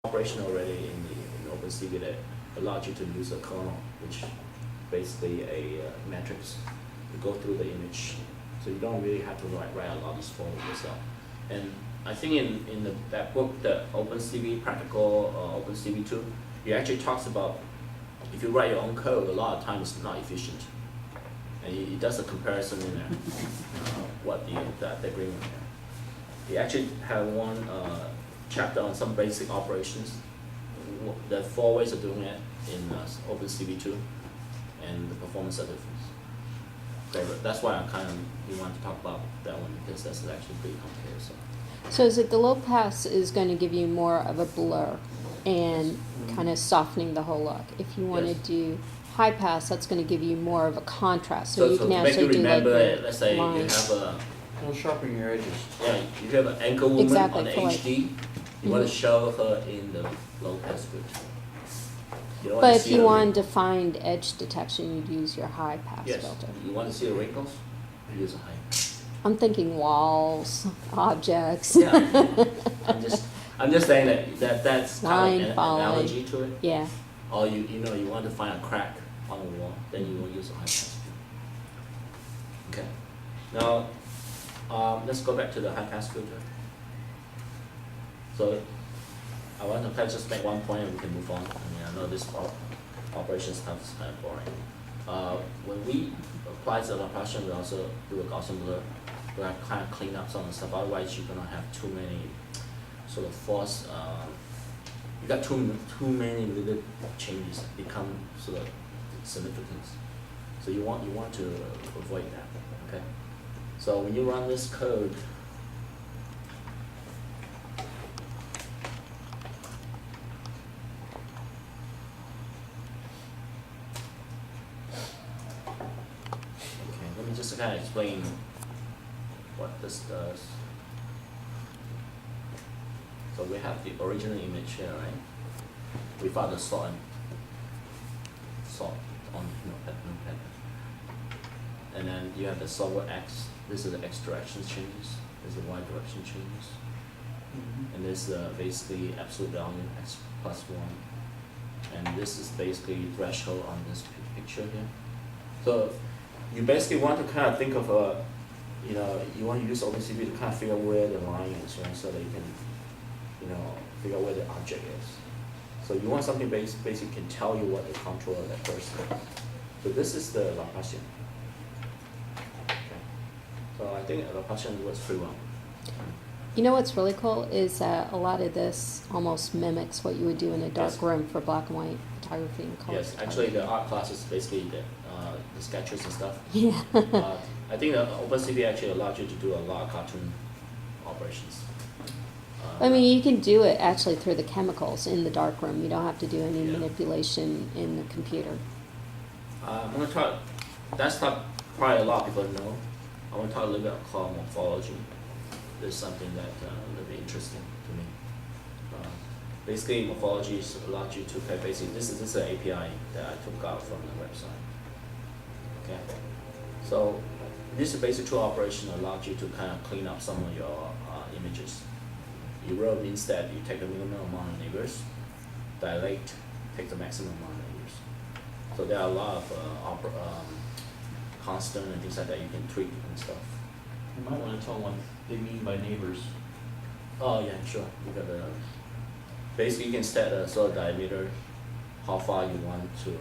operation already in OpenCV that allows you to use a kernel, which basically a matrix to go through the image. So you don't really have to write a lot of this form yourself. And I think in that book, the OpenCV Practical OpenCV2, it actually talks about if you write your own code, a lot of times it's not efficient. And it does a comparison in there, what the agreement there. You actually have one chapter on some basic operations. There are 4 ways of doing it in OpenCV2, and the performance are different. Okay, but that's why we want to talk about that one, because that's actually pretty complicated. So is it the low pass is going to give you more of a blur and kind of softening the whole look? If you want to do high pass, that's going to give you more of a contrast. So you can actually do like the let's say lines. you have It'll sharpen your edges. you have an anchor woman Exactly, on the for like- HD. You want to show her in the low pass filter. You don't But want to if see you the want wrinkles. defined edge detection, you'd use your high pass Yes. filter. You want to see the wrinkles? You use a high pass. I'm thinking walls, objects. Yeah. I'm just saying that's kind Line of an following. analogy to it. Yeah. Or you want to find a crack on the wall, then you will use a high pass filter. Okay. Now let's go back to the high pass filter. So I want to just make one point and we can move on. I mean, I know this operation stuff is kind of boring. When we apply the Laplacian, we also do a Gaussian blur. We have kind of clean up some of the stuff. Otherwise, you're gonna have too many sort of false. You got too many little changes that become sort of significant. So you want to avoid that. Okay. So when you run this code. Let me just kind of explain what this does. So we have the original image here, right? We found the salt on Notepad. And then you have the solver X. This is the X direction changes. This is the Y direction changes. And this is basically absolute value X plus 1. And this is basically threshold on this picture here. So you basically want to kind of think of you want to use OpenCV to kind of figure out where the line is, right? So that you can, figure out where the object is. So you want something basically can tell you what the contour of that person is. So this is the Laplacian. Okay. So I think Laplacian works pretty well. You know what's really cool is that a lot of this almost mimics what you would do in a dark Yes. room for black and white photography and color. Yes, actually the art class is basically the sketches and stuff. Yeah. I think the OpenCV actually allows you to do a lot of cartoon operations. I mean, you can do it actually through the chemicals in the darkroom. You don't have to do any Yeah. manipulation in the computer. I'm going to talk, that's not probably a lot of people know. I want to talk a little bit about morphology. This is something that will be interesting to me. Basically, morphology allows you to basically, this is an API that I took out from the website. Okay, so this is basic tool operation allows you to kind of clean up some of your images. Erode means that you take the minimum amount of neighbors, dilate, take the maximum amount of neighbors. So there are a lot of constant and things like that you can tweak and stuff. You might want to tell them what they mean by neighbors. Oh yeah, sure. You got the basically you can set a sort of diameter, how far you want to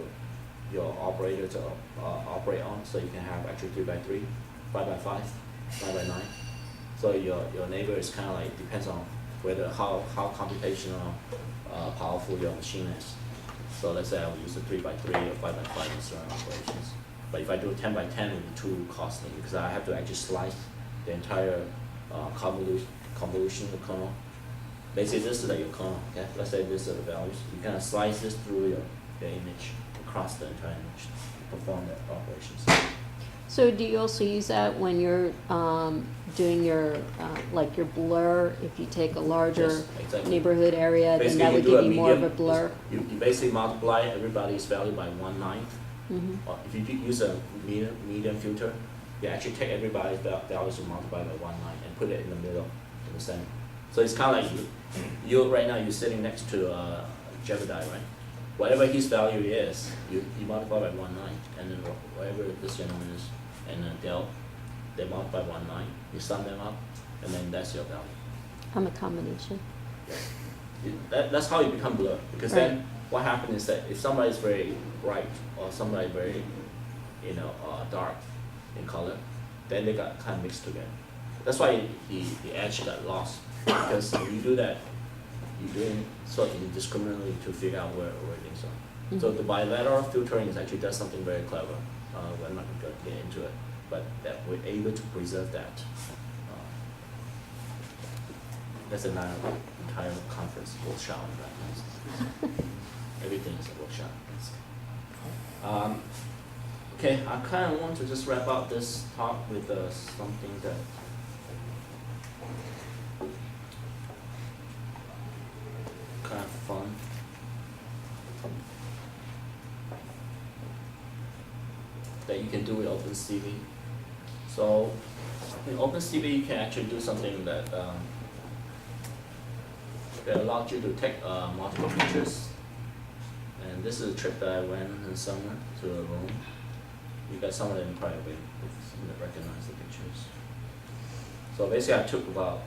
your operator to operate on. So you can have actually 3x3, 5x5, 9x9. So your neighbor is kind of like depends on whether how computational powerful your machine is. So let's say I would use a 3x3 or 5x5 in certain operations. But if I do 10x10, it would be too costly because I have to actually slice the entire convolution of the kernel. Basically, this is like your kernel. Okay, let's say this are the values. You kind of slice this through your image across the entire image to perform the operations. So do you also use that when you're doing your like your blur? If you take a larger Yes, exactly. neighborhood area, Basically, then that would do a give you more of a median- blur. You basically multiply everybody's value by 1/9. Mm-hmm. Or if you use a median filter, you actually take everybody's values and multiply by 1/9 and put it in the middle, in the center. So it's kind of like you right now you're sitting next to Jebediah, right? Whatever his value is, you multiply by 1.9, and then whatever this gentleman is, and then they multiply 1.9. You sum them up, and then that's your value. I'm a combination. That's how you become blur. Because Right. then what happens is that if somebody is very bright or somebody very, dark in color, then they got kind of mixed together. That's why the edge got lost. Because when you do that, you're doing sort of indiscriminately to figure out where things are. Mhm. So the bilateral filtering is actually does something very clever. We're not going to get into it, but that we're able to preserve that. That's another entire conference workshop on that. Everything is a workshop. Okay, I kind of want to just wrap up this talk with something that kind of fun. That you can do with OpenCV. So in OpenCV, you can actually do something that allows you to take multiple pictures. And this is a trip that I went in summer to a room. You got some of them probably recognize the pictures. So basically, I took about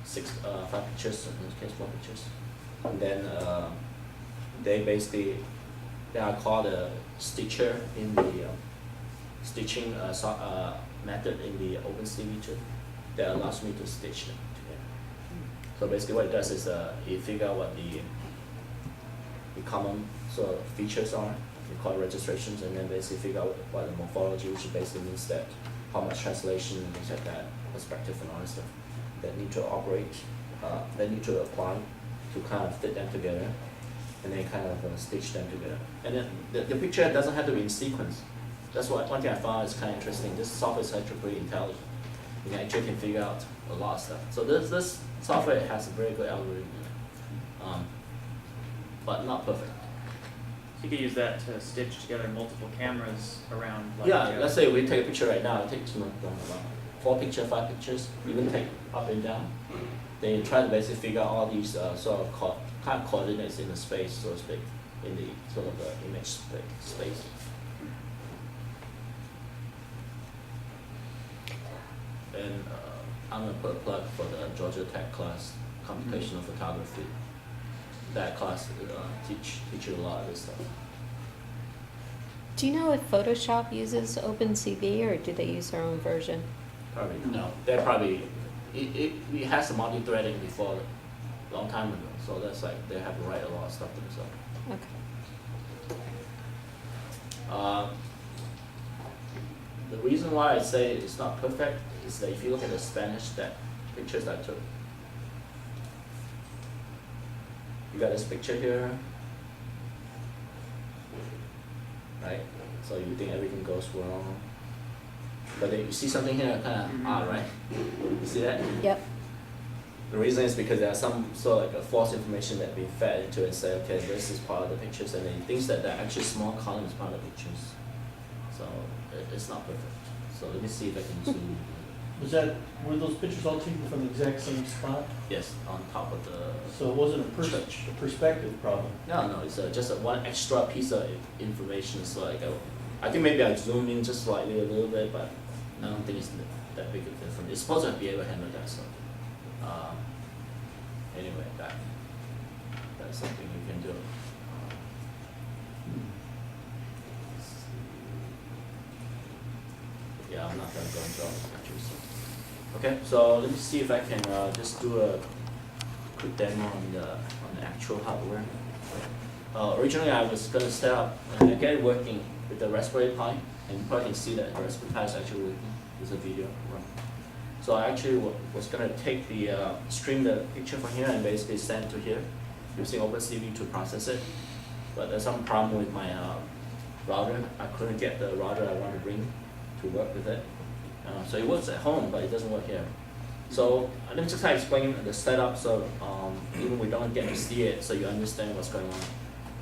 5 pictures, in this case 4 pictures, and then they are called a stitcher in the stitching method in the OpenCV too. That allows me to stitch them together. So basically, what it does is it figure out what the common sort of features are. We call it registrations, and then basically figure out what the morphology, which basically means that how much translation and things like that, perspective and all that stuff that need to operate, that need to apply to kind of fit them together, and then kind of stitch them together. And then the picture doesn't have to be in sequence. That's one thing I found is kind of interesting. This software is actually pretty intelligent. You actually can figure out a lot of stuff. So this software has a very good algorithm in it, but not perfect. So you could use that to stitch together multiple cameras around. Like, Yeah, let's say we take a picture right now. Take 4 pictures, 5 pictures. You can take up and down. Then you try to basically figure out all these sort of kind of coordinates in the space, so to speak, in the sort of image space. And I'm gonna put a plug for the Georgia Tech class, computational photography. That class teach you a lot of this stuff. Do you know if Photoshop uses OpenCV or do they use their own version? Probably no. They're probably it has a multi-threading before a long time ago, so that's like they have to write a lot of stuff themselves. Okay. The reason why I say it's not perfect is that if you look at the Spanish pictures I took, you got this picture here, right? So you think everything goes well, but then you see something here kind of odd, right? You see that? Yep. The reason is because there are some sort of like a false information that being fed into it and say, okay, this is part of the pictures, and then it thinks that they're actually small columns part of the pictures. So it's not perfect. So let me see if I can zoom. Were those pictures all taken from the exact same spot? Yes, on top of the. So it wasn't a Church. perspective problem? No, it's just one extra piece of information. So like, I think maybe I zoom in just slightly a little bit, but I don't think it's that big a difference. It's supposed to be able to handle that stuff. Anyway, that's something you can do. Yeah, I'm not gonna go into all the pictures. Okay, so let me see if I can just do a quick demo on the actual hardware. Originally, I was gonna set up and I get it working with the Raspberry Pi, and you probably can see that the Raspberry Pi is actually working. There's a video run. So I actually was gonna take stream the picture from here and basically send it to here using OpenCV to process it. But there's some problem with my router. I couldn't get the router I want to bring to work with it. So it works at home, but it doesn't work here. So let me just explain the setup so even we don't get to see it, so you understand what's going on.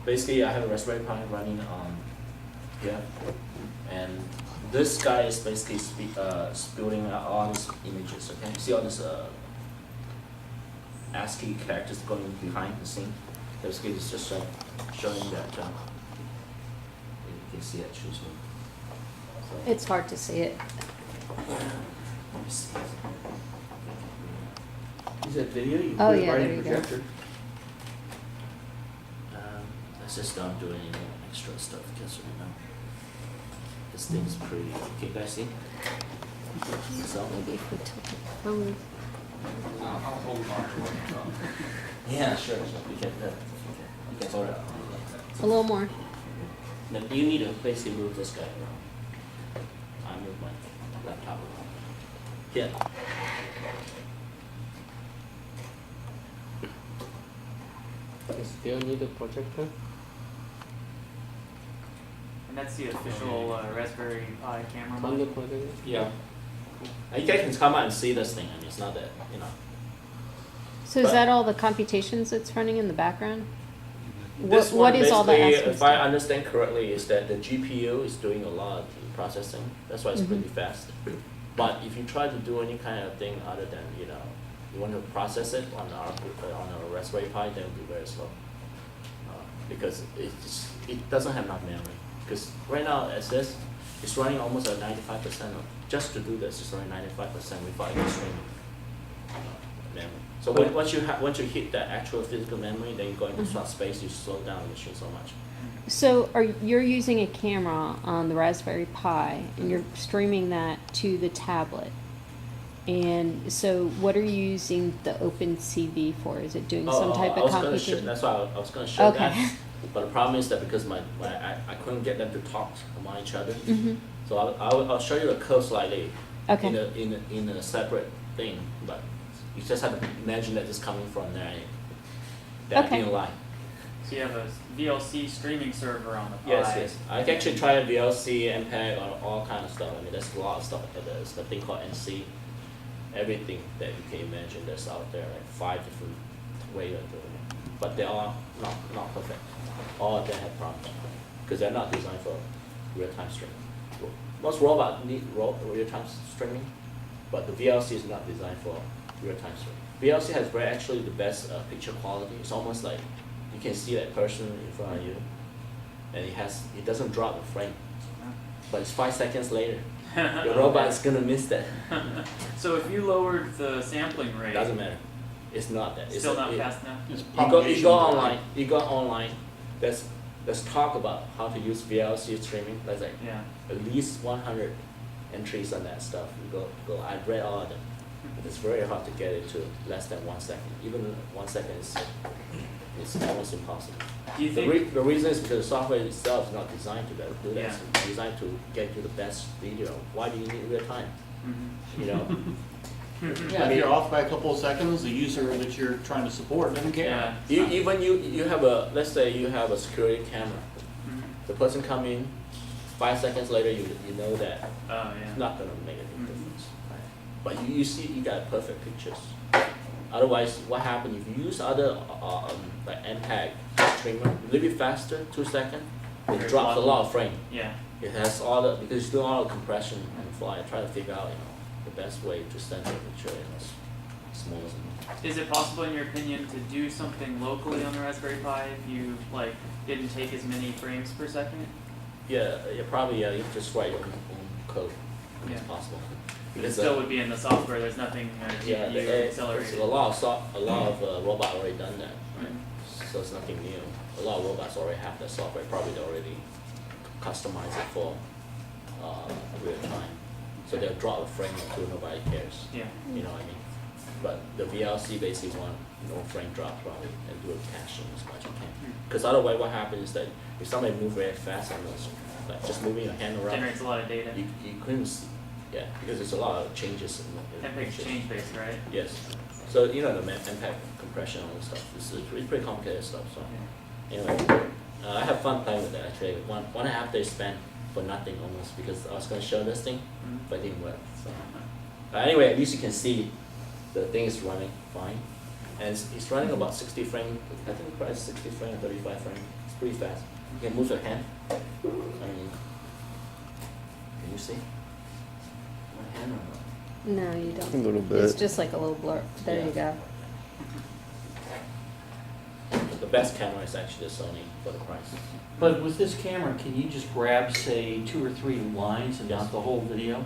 Basically, I have a Raspberry Pi running here, and this guy is basically spewing out all these images. Okay, see all this ASCII characters going behind the scene. Basically, it's just showing that you can see it choosing. So, It's hard to see it. let me see. Is that video? You Oh, put it yeah, right there in you the go. projector. Let's just not do any more extra stuff because right now this thing's pretty. Can you guys see? So Maybe if we took it from, yeah, sure. You can hold it. a little more. Now, you need to basically move this guy around. I move my laptop around. Yeah. You still need a projector? And that's the official Raspberry Pi camera On the module. projector? Yeah. And you guys can come out and see this thing. I mean, it's not that, you know. So is But- that all the computations that's running in the background? This What one is all the basically, aspects if I of- understand correctly, is that the GPU is doing a lot of processing. That's why it's Mhm. pretty fast. But if you try to do any kind of thing other than, you know, you want to process it on a Raspberry Pi, then it will be very slow. Because it doesn't have enough memory. Because right now, it says it's running almost at 95% of, just to do this, it's running 95% without any streaming memory. So once you hit that actual physical memory, then you go into slot space, you slow down the machine so much. So you're using a camera on the Raspberry Pi and you're streaming that to the tablet. And so what are you using the OpenCV for? Is it doing some type I of was gonna computation? that's why I was going to show Okay. that. But the problem is that because I couldn't get them to talk among each other, Mhm. so I'll show you the code slightly Okay. in a separate thing. But you just have to imagine that it's coming from there. That Okay. being line. So you have a VLC streaming server on the Pi. Yes. I can actually try VLC, MPEG, all kind of stuff. I mean, there's a lot of stuff. There's the thing called NC. Everything that you can imagine that's out there, like 5 different ways of doing it. But they are not perfect. All of them have problems because they're not designed for real-time streaming. Most robots need real-time streaming, but the VLC is not designed for real-time streaming. VLC has actually the best picture quality. It's almost like you can see that person in front of you, and it doesn't drop the frame, but it's 5 seconds later. The robot is gonna miss that. So if you lowered the sampling rate, Doesn't matter. It's not that. It's still not fast enough? It's You propagation go delay. online. You go online. Let's talk about how to use VLC streaming. There's like Yeah. at least 100 entries on that stuff. You go. I've read all of them. It's very hard to get it to less than 1 second. Even 1 second is almost impossible. Do you think? The reason is because the software itself is not designed to do that. Yeah. It's designed to get you the best video. Why do you need real time? Mhm. You know. Yeah, if you're off by a couple of seconds, the user that you're trying to support doesn't care. Yeah. You have let's say you have a security camera. Mhm. The person come in, 5 seconds later you know that Oh, yeah. it's not gonna make a big Mhm. difference. Right? But you see you got perfect pictures. Otherwise, what happens if you use other like MPEG streamer, a little bit faster, 2 seconds, it Very drops a slow. lot of frame. Yeah. It has all the because it's doing all the compression on the fly. Try to figure out the best way to send the picture as small as possible. Is it possible, in your opinion, to do something locally on the Raspberry Pi if you didn't take as many frames per second? Yeah, probably. You just write your own code. If Yeah. It's possible. But it still would be in the software. There's nothing Yeah, GPU accelerated. a lot of robots already done that, right? Mhm. So it's nothing new. A lot of robots already have that software. Probably they already customize it for real time. So they'll drop a frame or two, nobody cares. Yeah. You know what I mean? But the VLC basically want no frame drop probably and do a caching as much as you can. Because otherwise, what happens is that if somebody move very fast on those, like just moving your hand around, Generates a lot of data. you couldn't see. Yeah, because there's a lot of changes in the MPEG's pictures. change based, right? Yes. So the MPEG compression and stuff. It's pretty complicated stuff. So anyway, I have fun playing with that actually. One and a half days spent for nothing almost because I was going to show this thing, Mhm. but it didn't work. So anyway, at least you can see the thing is running fine, and it's running about 60 frames. I think probably 60 frames, 35 frames. It's pretty fast. You can move your hand. I mean, can you see my hand or not? No, you don't. A little It's bit. just like a little blur. There Yeah. you go. the best camera is actually the Sony for the price. But with this camera, can you just grab, say, 2 or 3 lines and not the whole video?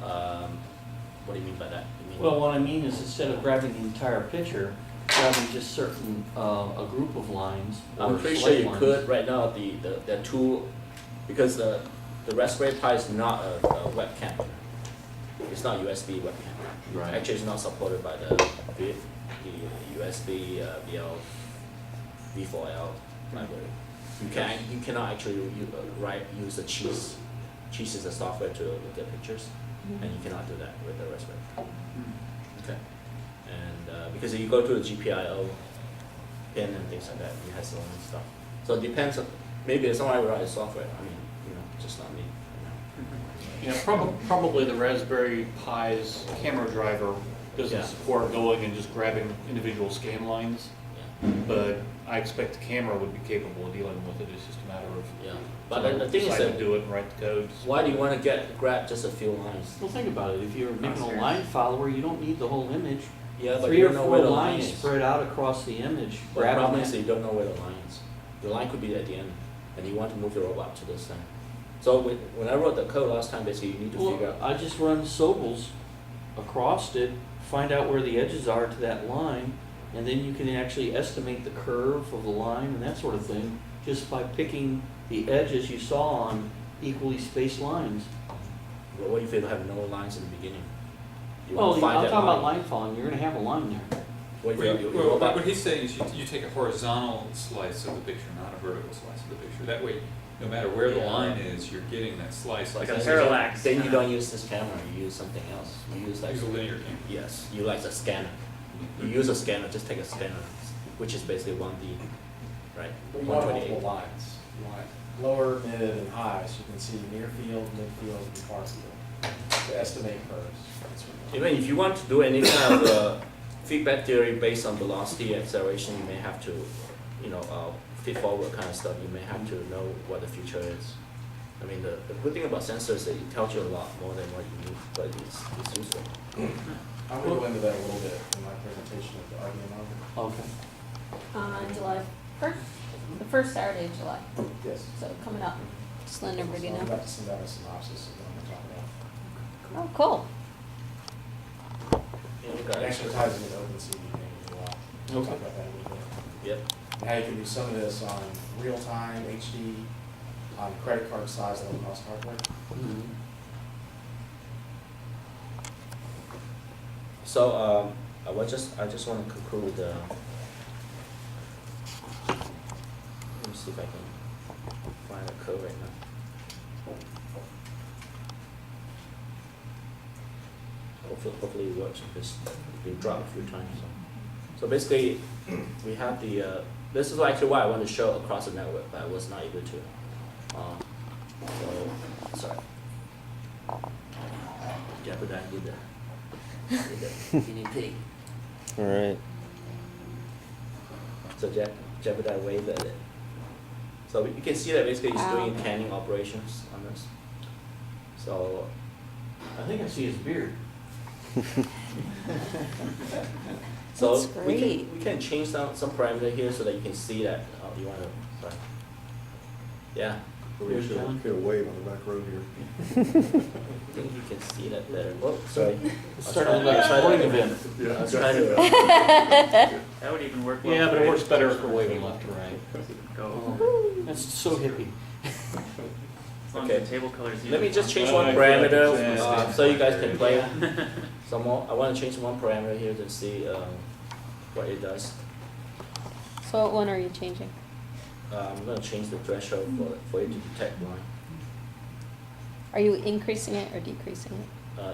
What do you mean by that? You mean, Well, what I mean is instead of grabbing the entire picture, grabbing just certain, a group of lines. I'm or pretty sure select you lines. could right now. The tool, because the Raspberry Pi is not a webcam. It's not USB webcam. Right. Actually, it's not supported by the USB V4L library. You cannot actually use the Cheese. Cheese is a software to look at pictures, and you cannot do that with the Raspberry Pi. Okay. And because you go to the GPIO pin and things like that, it has its own stuff. So it depends on, maybe someone will write software. I mean, just not me. Yeah, probably the Raspberry Pi's camera driver doesn't Yeah. support going and just grabbing individual scan lines, Yeah. but I expect the camera would be capable of dealing with it. It's just a matter of Yeah. But then the thing is decide that to do it and write the code. why do you want to grab just a few lines? Well, think about it. If you're making a serious. line follower, you don't need the whole image. Yeah, but 3 you or don't know 4 where the line lines is. spread out across the image. But the Grabbing problem is that. that you don't know where the line is. The line could be at the end, and you want to move the robot to this thing. So when I wrote the code last time, basically you need to figure Well, out. I just run Sobels across it, find out where the edges are to that line, and then you can actually estimate the curve of the line and that sort of thing, just by picking the edges you saw on equally spaced lines. Well, what if you have no lines in the beginning? You Well, want to find I'm that talking about line. line following, you're gonna have a line there. What if your Well, robot? what he's saying is you take a horizontal slice of the picture, not a vertical slice of the picture. That way, no matter where the Yeah. line is, you're getting that slice. Like a That's- parallax. Then you don't use this camera. You use something else. You use like Use a linear camera. yes, you like a scanner. You use a scanner. Just take a scanner, which is basically 1D, right? But you want 128. multiple lines. You want lower, mid, and high, so you can see near field, midfield, and far field to estimate curves. That's what you want. Even if you want to do any kind of feedback theory based on velocity acceleration, you may have to, feed forward kind of stuff. You may have to know what the future is. I mean, the good thing about sensors is that it tells you a lot more than what you need, but it's useful. I'm going to go into that a little bit in my presentation of the RDMO. Okay. On July 1st, the first Saturday of July, Yes. so coming up. Just letting everybody So I'm know. about to send out a synopsis of what I'm going to talk Oh, cool. about. It actually ties into the OpenCV thing as well. We'll talk about that a little bit. Yep. And how you can do some of this on real-time, HD, on credit card size, low-cost hardware. So I just want to conclude with let me see if I can find the code right now. Hopefully it works because it's been dropped a few times. So basically, we have the. This is actually why I want to show across the network, but I was not able to. Sorry. Jeopardize did the guinea pig. All right. So Jeopardize waved at it. So you can see that basically he's doing Wow. canning operations on this. So I think I see his beard. so That's great. we can change some parameter here so that you can see that. Oh, you want to? Sorry. Yeah. Here's John. Get a wave on the back road here. I think you can see that better. Oh, sorry. It's starting like a sporting event. I was trying to. That would even work well. Yeah, but for it works better for for waving left to right. Go. Oh, that's so hippie. As long Okay. as the table colors. Let me just change Oh, one I parameter understand. so you guys can play some more. I want to change one parameter here to see what it does. So what one are you changing? I'm going to change the threshold for it to detect line, Are you increasing it or decreasing it?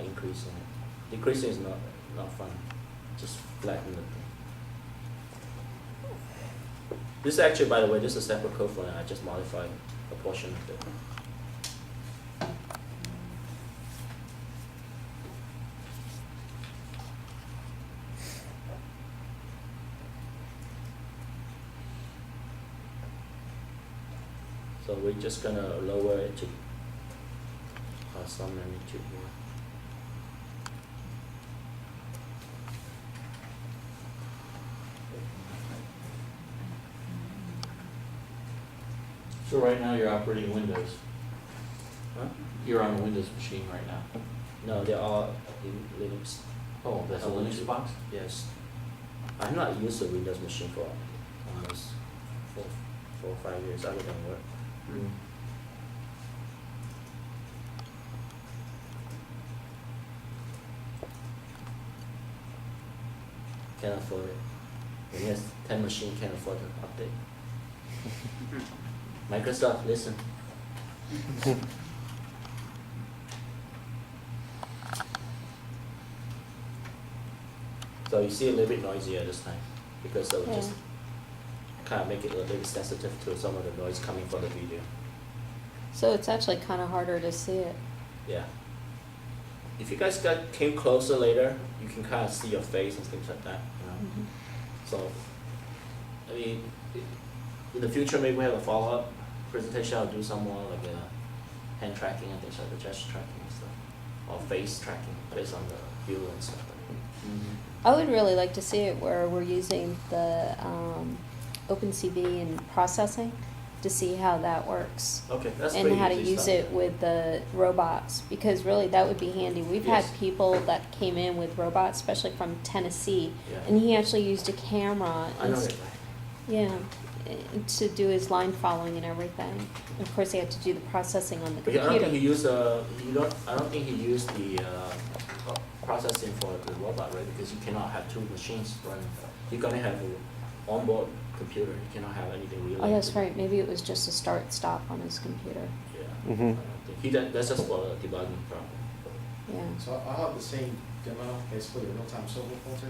increasing it. Decreasing is not fun. Just flatten the thing. This is actually, by the way, this is a separate code for it. I just modified a portion of it. So we're just gonna lower it to some magnitude here. So right now you're operating Windows. Huh? You're on a Windows machine right now. No, they're all in Linux. Oh, that's a Linux box? Yes. I've not used a Windows machine for almost 4 or 5 years. I don't work. Can't afford it. When you have 10 machines, can't afford to update. Microsoft, listen. So you see a little bit noisier this time because I would just kind of make it a little bit sensitive to some of the noise coming from the video. So it's actually kind of harder to see it. Yeah. If you guys came closer later, you can kind of see your face and things like that. You know. Mhm. So, I mean, in the future, maybe we have a follow-up presentation. I'll do some more like hand tracking and things like that, gesture tracking and stuff, or face tracking based on the view and stuff. I would really like to see it where we're using the OpenCV and processing to see how that works. Okay, that's And pretty how to easy use stuff. it with the robots, because really that would be handy. We've had Yes. people that came in with robots, especially from Tennessee, Yeah. and he actually used a camera I know and that. to do his line following and everything. Of course, he had to do the processing on the But I don't computer. think he used I don't think he used the processing for the robot, right? Because you cannot have two machines running. You're gonna have an onboard computer. You cannot have anything related. Oh, that's to it. right. Maybe it was just a start-stop on his computer. Yeah. Mhm. I don't think that's just for a debugging problem. Yeah. So I'll have the same demo, basically a real-time silver filter,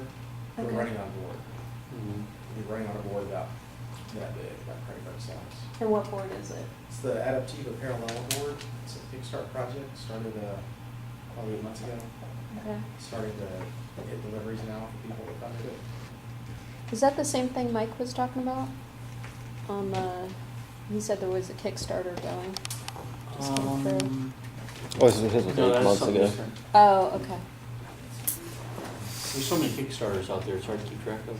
we're Okay. running on board. Mhm. We're running on a board about that big, about credit card size. And what board is it? It's the Adaptiva Parallel board. It's a Kickstart project, started probably 8 months ago. Okay. Starting to hit deliveries now for people that funded it. Is that the same thing Mike was talking about? On the, he said there was a Kickstarter going. Just came through. Oh, this was No, 8 that's months something ago. different. Oh, okay. There's so many Kickstarters out there, it's hard to keep track of.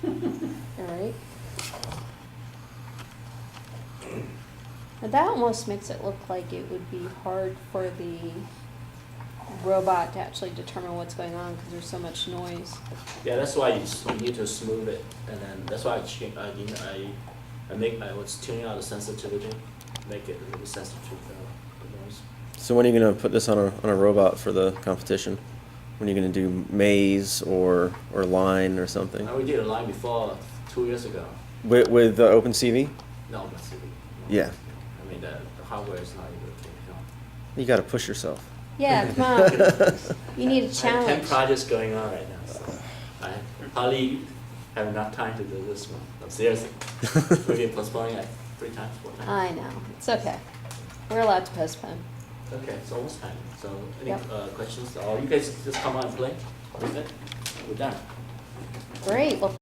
All right. Now that almost makes it look like it would be hard for the robot to actually determine what's going on because there's so much noise. Yeah, that's why you need to smooth it, and then that's why I was tuning out the sensitivity, make it a little sensitive to the noise. So when are you gonna put this on a robot for the competition? When are you gonna do maze or line or something? And we did a line before 2 years ago. With OpenCV? No, but city. Yeah. I mean the hardware is not even okay. You gotta push yourself. Yeah, come on. You need a I have 10 challenge. projects going on right now, so I hardly have enough time to do this one. No, seriously. We've been postponing like 3 times, 4 times. I know. It's okay. We're allowed to postpone. Okay, it's almost time. So any Yep. questions? Or you guys just come out and play? We're good? We're done. Great. Well,